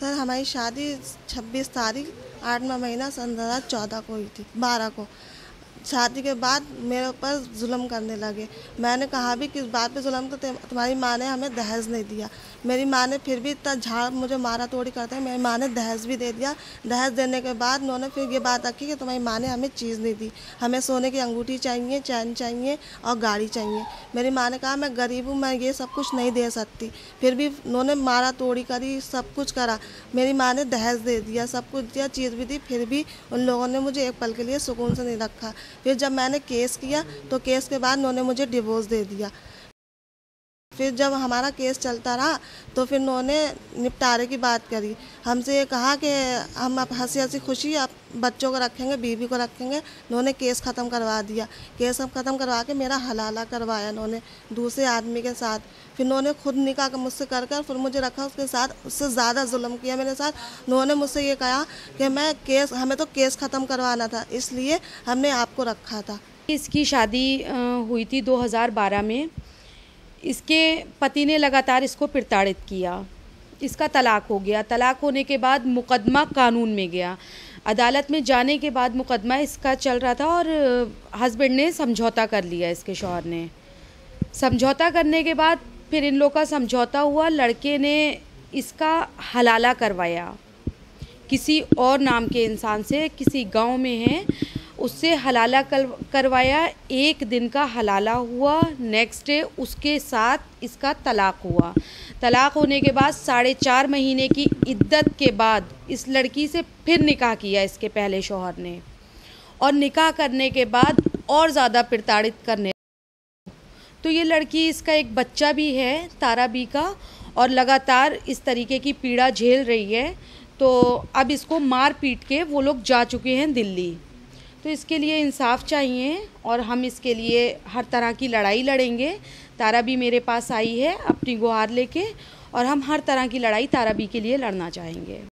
Sir हमारी शादी 26 तारीख 8वां महीना सन 2014 को हुई थी, 12 को। शादी के बाद मेरे ऊपर जुल्म करने लगे। मैंने कहा भी किस बात पे जुल्म, तो तुम्हारी माँ ने हमें दहेज नहीं दिया। मेरी माँ ने फिर भी इतना झाड़ मुझे मारा तोड़ी करते हैं, मेरी माँ ने दहेज भी दे दिया। दहेज देने के बाद उन्होंने फिर ये बात रखी कि तुम्हारी माँ ने हमें चीज़ नहीं दी, हमें सोने की अंगूठी चाहिए, चैन चाहिए और गाड़ी चाहिए। मेरी माँ ने कहा मैं गरीब हूँ, मैं ये सब कुछ नहीं दे सकती। फिर भी उन्होंने मारा तोड़ी करी, सब कुछ करा। मेरी माँ ने दहेज दे दिया, सब कुछ दिया, चीज़ भी दी, फिर भी उन लोगों ने मुझे एक पल के लिए सुकून से नहीं रखा। फिर जब मैंने केस किया तो केस के बाद उन्होंने मुझे डिवोर्स दे दिया। फिर जब हमारा केस चलता रहा तो फिर उन्होंने निपटारे की बात करी। हमसे ये कहा कि हम अब हंसी हंसी खुशी अब बच्चों को रखेंगे, बीवी को रखेंगे। उन्होंने केस ख़त्म करवा दिया। केस ख़त्म करवा के मेरा हलाला करवाया उन्होंने दूसरे आदमी के साथ। फिर उन्होंने खुद निकाह मुझसे कर फिर मुझे रखा उसके साथ, उससे ज़्यादा जुल्म किया मेरे साथ। उन्होंने मुझसे ये कहा कि हमें तो केस ख़त्म करवाना था, इसलिए हमने आपको रखा था। इसकी शादी हुई थी 2012 में। इसके पति ने लगातार इसको प्रताड़ित किया। इसका तलाक हो गया। तलाक होने के बाद मुकदमा कानून में गया। अदालत में जाने के बाद मुकदमा इसका चल रहा था और हस्बैंड ने समझौता कर लिया। इसके शौहर ने समझौता करने के बाद फिर इन लोग का समझौता हुआ। लड़के ने इसका हलाला करवाया किसी और नाम के इंसान से, किसी गांव में है, उससे हलाला करवाया। 1 दिन का हलाला हुआ, नेक्स्ट डे उसके साथ इसका तलाक हुआ। तलाक होने के बाद 4.5 महीने की इद्दत के बाद इस लड़की से फिर निकाह किया इसके पहले शौहर ने, और निकाह करने के बाद और ज़्यादा प्रताड़ित करने। तो ये लड़की, इसका एक बच्चा भी है तारा बी का, और लगातार इस तरीके की पीड़ा झेल रही है। तो अब इसको मार पीट के वो लोग जा चुके हैं दिल्ली। तो इसके लिए इंसाफ चाहिए और हम इसके लिए हर तरह की लड़ाई लड़ेंगे। तारा बी मेरे पास आई है अपनी गुहार लेके, और हम हर तरह की लड़ाई तारा बी के लिए लड़ना चाहेंगे।